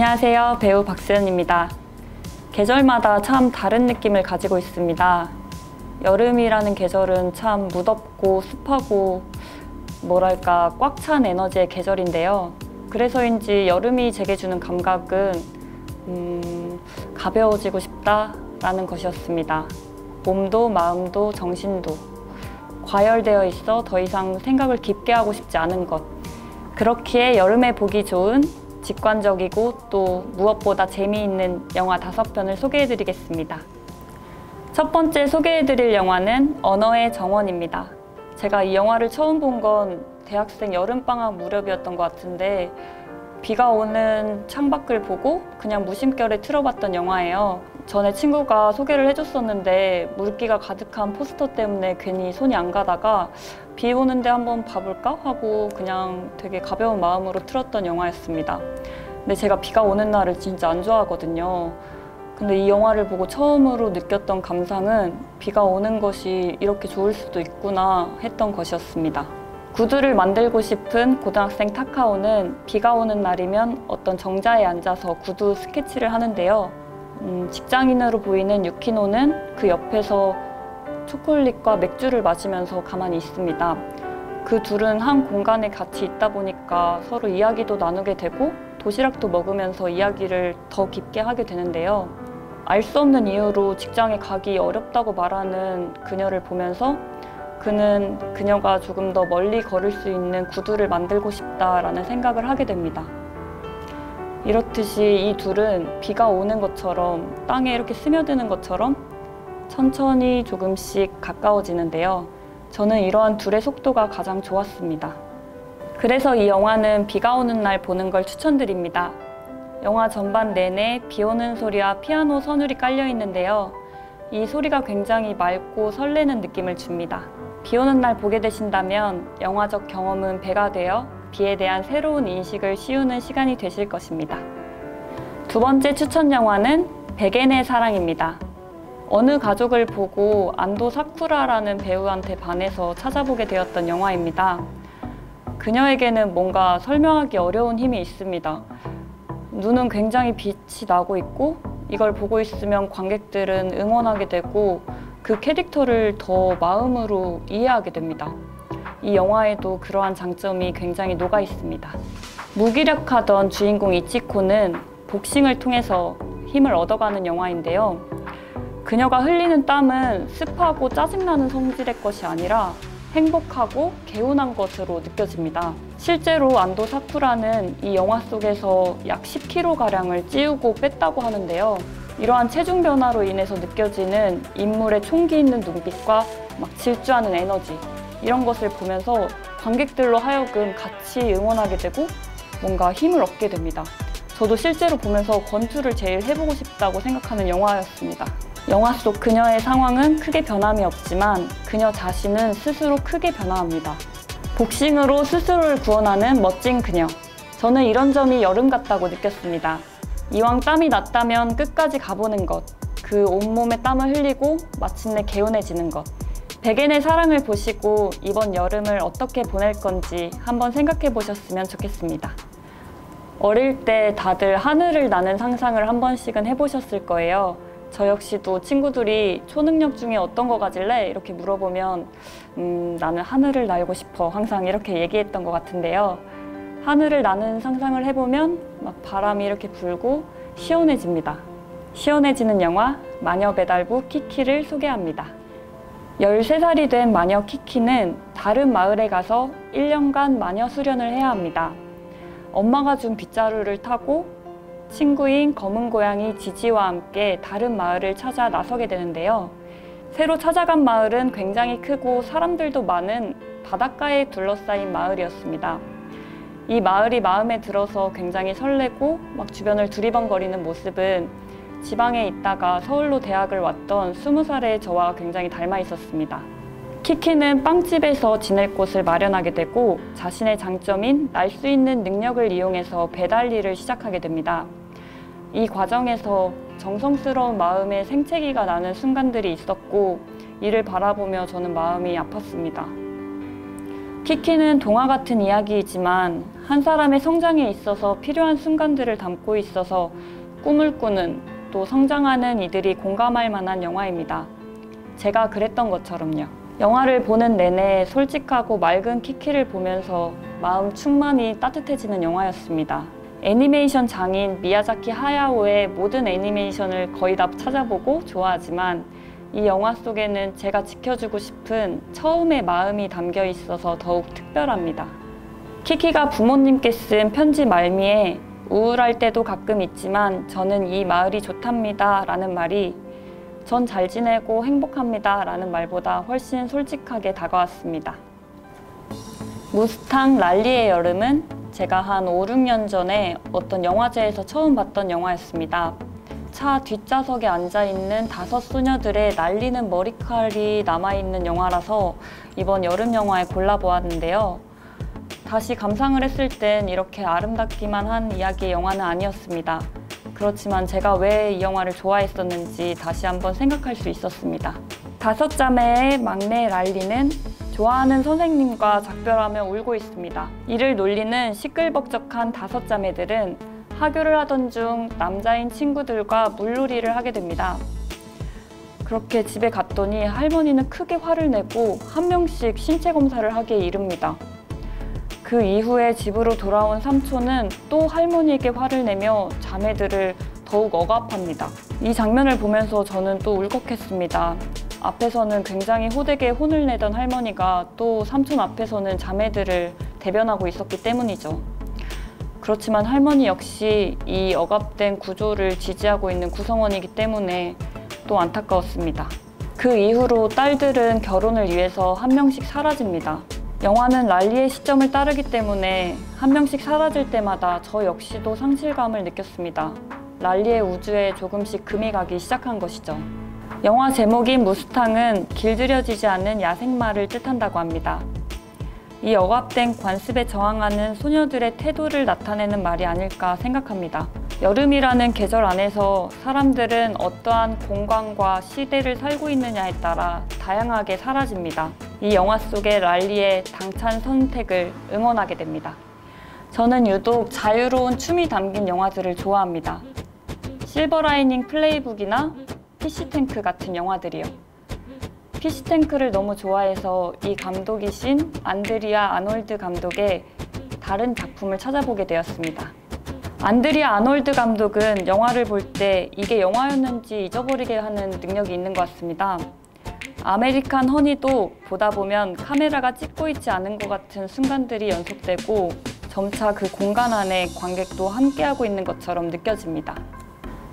안녕하세요. 배우 박수연입니다. 계절마다 참 다른 느낌을 가지고 있습니다. 여름이라는 계절은 참 무덥고 습하고 뭐랄까 꽉 찬 에너지의 계절인데요. 그래서인지 여름이 제게 주는 감각은 가벼워지고 싶다라는 것이었습니다. 몸도 마음도 정신도 과열되어 있어 더 이상 생각을 깊게 하고 싶지 않은 것. 그렇기에 여름에 보기 좋은 직관적이고 또 무엇보다 재미있는 영화 5편을 소개해드리겠습니다. 첫 번째 소개해드릴 영화는 언어의 정원입니다. 제가 이 영화를 처음 본 건 대학생 여름방학 무렵이었던 것 같은데 비가 오는 창밖을 보고 그냥 무심결에 틀어봤던 영화예요. 전에 친구가 소개를 해줬었는데 물기가 가득한 포스터 때문에 괜히 손이 안 가다가 비 오는데 한번 봐볼까 하고 그냥 되게 가벼운 마음으로 틀었던 영화였습니다. 근데 제가 비가 오는 날을 진짜 안 좋아하거든요. 근데 이 영화를 보고 처음으로 느꼈던 감상은 비가 오는 것이 이렇게 좋을 수도 있구나 했던 것이었습니다. 구두를 만들고 싶은 고등학생 타카오는 비가 오는 날이면 어떤 정자에 앉아서 구두 스케치를 하는데요. 직장인으로 보이는 유키노는 그 옆에서 초콜릿과 맥주를 마시면서 가만히 있습니다. 그 둘은 한 공간에 같이 있다 보니까 서로 이야기도 나누게 되고 도시락도 먹으면서 이야기를 더 깊게 하게 되는데요. 알 수 없는 이유로 직장에 가기 어렵다고 말하는 그녀를 보면서 그는 그녀가 조금 더 멀리 걸을 수 있는 구두를 만들고 싶다라는 생각을 하게 됩니다. 이렇듯이 이 둘은 비가 오는 것처럼 땅에 이렇게 스며드는 것처럼 천천히 조금씩 가까워지는데요. 저는 이러한 둘의 속도가 가장 좋았습니다. 그래서 이 영화는 비가 오는 날 보는 걸 추천드립니다. 영화 전반 내내 비 오는 소리와 피아노 선율이 깔려 있는데요. 이 소리가 굉장히 맑고 설레는 느낌을 줍니다. 비 오는 날 보게 되신다면 영화적 경험은 배가 되어 비에 대한 새로운 인식을 씌우는 시간이 되실 것입니다. 두 번째 추천 영화는 백엔의 사랑입니다. 어느 가족을 보고 안도 사쿠라라는 배우한테 반해서 찾아보게 되었던 영화입니다. 그녀에게는 뭔가 설명하기 어려운 힘이 있습니다. 눈은 굉장히 빛이 나고 있고 이걸 보고 있으면 관객들은 응원하게 되고 그 캐릭터를 더 마음으로 이해하게 됩니다. 이 영화에도 그러한 장점이 굉장히 녹아 있습니다. 무기력하던 주인공 이치코는 복싱을 통해서 힘을 얻어가는 영화인데요. 그녀가 흘리는 땀은 습하고 짜증나는 성질의 것이 아니라 행복하고 개운한 것으로 느껴집니다. 실제로 안도 사쿠라는 이 영화 속에서 약 10kg가량을 찌우고 뺐다고 하는데요. 이러한 체중 변화로 인해서 느껴지는 인물의 총기 있는 눈빛과 막 질주하는 에너지, 이런 것을 보면서 관객들로 하여금 같이 응원하게 되고 뭔가 힘을 얻게 됩니다. 저도 실제로 보면서 권투를 제일 해보고 싶다고 생각하는 영화였습니다. 영화 속 그녀의 상황은 크게 변함이 없지만 그녀 자신은 스스로 크게 변화합니다. 복싱으로 스스로를 구원하는 멋진 그녀. 저는 이런 점이 여름 같다고 느꼈습니다. 이왕 땀이 났다면 끝까지 가보는 것. 그 온몸에 땀을 흘리고 마침내 개운해지는 것. 백엔의 사랑을 보시고 이번 여름을 어떻게 보낼 건지 한번 생각해 보셨으면 좋겠습니다. 어릴 때 다들 하늘을 나는 상상을 한 번씩은 해보셨을 거예요. 저 역시도 친구들이 초능력 중에 어떤 거 가질래? 이렇게 물어보면 나는 하늘을 날고 싶어. 항상 이렇게 얘기했던 것 같은데요. 하늘을 나는 상상을 해보면 막 바람이 이렇게 불고 시원해집니다. 시원해지는 영화 마녀배달부 키키를 소개합니다. 13살이 된 마녀 키키는 다른 마을에 가서 1년간 마녀 수련을 해야 합니다. 엄마가 준 빗자루를 타고 친구인 검은 고양이 지지와 함께 다른 마을을 찾아 나서게 되는데요. 새로 찾아간 마을은 굉장히 크고 사람들도 많은 바닷가에 둘러싸인 마을이었습니다. 이 마을이 마음에 들어서 굉장히 설레고 막 주변을 두리번거리는 모습은 지방에 있다가 서울로 대학을 왔던 20살의 저와 굉장히 닮아 있었습니다. 키키는 빵집에서 지낼 곳을 마련하게 되고 자신의 장점인 날 수 있는 능력을 이용해서 배달 일을 시작하게 됩니다. 이 과정에서 정성스러운 마음에 생채기가 나는 순간들이 있었고 이를 바라보며 저는 마음이 아팠습니다. 키키는 동화 같은 이야기이지만 한 사람의 성장에 있어서 필요한 순간들을 담고 있어서 꿈을 꾸는 또 성장하는 이들이 공감할 만한 영화입니다. 제가 그랬던 것처럼요. 영화를 보는 내내 솔직하고 맑은 키키를 보면서 마음 충만히 따뜻해지는 영화였습니다. 애니메이션 장인 미야자키 하야오의 모든 애니메이션을 거의 다 찾아보고 좋아하지만 이 영화 속에는 제가 지켜주고 싶은 처음의 마음이 담겨 있어서 더욱 특별합니다. 키키가 부모님께 쓴 편지 말미에 우울할 때도 가끔 있지만 저는 이 마을이 좋답니다 라는 말이 전 잘 지내고 행복합니다 라는 말보다 훨씬 솔직하게 다가왔습니다. 무스탕 랄리의 여름은 제가 한 5, 6년 전에 어떤 영화제에서 처음 봤던 영화였습니다. 차 뒷좌석에 앉아있는 5 소녀들의 날리는 머리칼이 남아있는 영화라서 이번 여름 영화에 골라보았는데요. 다시 감상을 했을 땐 이렇게 아름답기만 한 이야기의 영화는 아니었습니다. 그렇지만 제가 왜 이 영화를 좋아했었는지 다시 한번 생각할 수 있었습니다. 5 자매의 막내 랄리는 좋아하는 선생님과 작별하며 울고 있습니다. 이를 놀리는 시끌벅적한 5 자매들은 하교를 하던 중 남자인 친구들과 물놀이를 하게 됩니다. 그렇게 집에 갔더니 할머니는 크게 화를 내고 한 명씩 신체 검사를 하기에 이릅니다. 그 이후에 집으로 돌아온 삼촌은 또 할머니에게 화를 내며 자매들을 더욱 억압합니다. 이 장면을 보면서 저는 또 울컥했습니다. 앞에서는 굉장히 호되게 혼을 내던 할머니가 또 삼촌 앞에서는 자매들을 대변하고 있었기 때문이죠. 그렇지만 할머니 역시 이 억압된 구조를 지지하고 있는 구성원이기 때문에 또 안타까웠습니다. 그 이후로 딸들은 결혼을 위해서 한 명씩 사라집니다. 영화는 랄리의 시점을 따르기 때문에 한 명씩 사라질 때마다 저 역시도 상실감을 느꼈습니다. 랄리의 우주에 조금씩 금이 가기 시작한 것이죠. 영화 제목인 무스탕은 길들여지지 않는 야생마를 뜻한다고 합니다. 이 억압된 관습에 저항하는 소녀들의 태도를 나타내는 말이 아닐까 생각합니다. 여름이라는 계절 안에서 사람들은 어떠한 공간과 시대를 살고 있느냐에 따라 다양하게 사라집니다. 이 영화 속의 랄리의 당찬 선택을 응원하게 됩니다. 저는 유독 자유로운 춤이 담긴 영화들을 좋아합니다. 실버라이닝 플레이북이나 피시탱크 같은 영화들이요. 피시탱크를 너무 좋아해서 이 감독이신 안드리아 아놀드 감독의 다른 작품을 찾아보게 되었습니다. 안드리아 아놀드 감독은 영화를 볼 때 이게 영화였는지 잊어버리게 하는 능력이 있는 것 같습니다. 아메리칸 허니도 보다 보면 카메라가 찍고 있지 않은 것 같은 순간들이 연속되고 점차 그 공간 안에 관객도 함께하고 있는 것처럼 느껴집니다.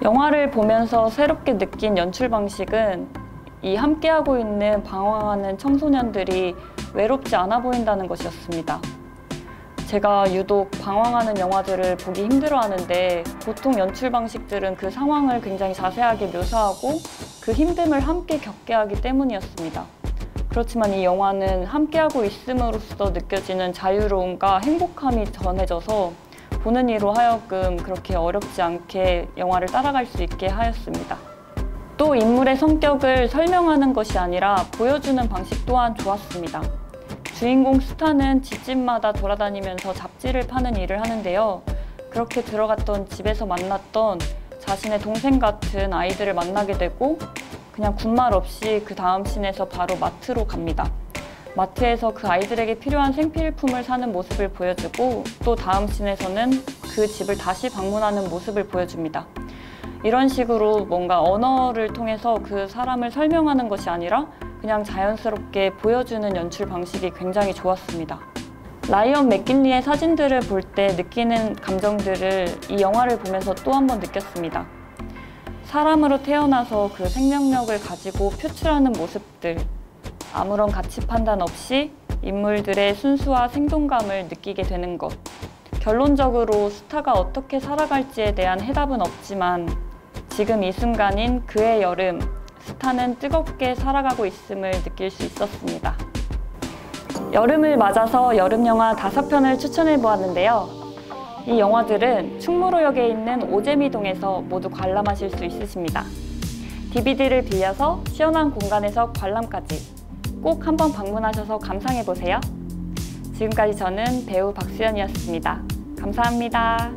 영화를 보면서 새롭게 느낀 연출 방식은 이 함께하고 있는 방황하는 청소년들이 외롭지 않아 보인다는 것이었습니다. 제가 유독 방황하는 영화들을 보기 힘들어하는데 보통 연출 방식들은 그 상황을 굉장히 자세하게 묘사하고 그 힘듦을 함께 겪게 하기 때문이었습니다. 그렇지만 이 영화는 함께하고 있음으로써 느껴지는 자유로움과 행복함이 전해져서 보는 이로 하여금 그렇게 어렵지 않게 영화를 따라갈 수 있게 하였습니다. 또 인물의 성격을 설명하는 것이 아니라 보여주는 방식 또한 좋았습니다. 주인공 스타는 집집마다 돌아다니면서 잡지를 파는 일을 하는데요. 그렇게 들어갔던 집에서 만났던 자신의 동생 같은 아이들을 만나게 되고 그냥 군말 없이 그 다음 씬에서 바로 마트로 갑니다. 마트에서 그 아이들에게 필요한 생필품을 사는 모습을 보여주고 또 다음 씬에서는 그 집을 다시 방문하는 모습을 보여줍니다. 이런 식으로 뭔가 언어를 통해서 그 사람을 설명하는 것이 아니라 그냥 자연스럽게 보여주는 연출 방식이 굉장히 좋았습니다. 라이언 맥긴리의 사진들을 볼 때 느끼는 감정들을 이 영화를 보면서 또 한 번 느꼈습니다. 사람으로 태어나서 그 생명력을 가지고 표출하는 모습들, 아무런 가치 판단 없이 인물들의 순수와 생동감을 느끼게 되는 것. 결론적으로 스타가 어떻게 살아갈지에 대한 해답은 없지만 지금 이 순간인 그의 여름, 스타는 뜨겁게 살아가고 있음을 느낄 수 있었습니다. 여름을 맞아서 여름영화 5편을 추천해보았는데요. 이 영화들은 충무로역에 있는 오재미동에서 모두 관람하실 수 있으십니다. DVD를 빌려서 시원한 공간에서 관람까지 꼭 한번 방문하셔서 감상해보세요. 지금까지 저는 배우 박수연이었습니다. 감사합니다.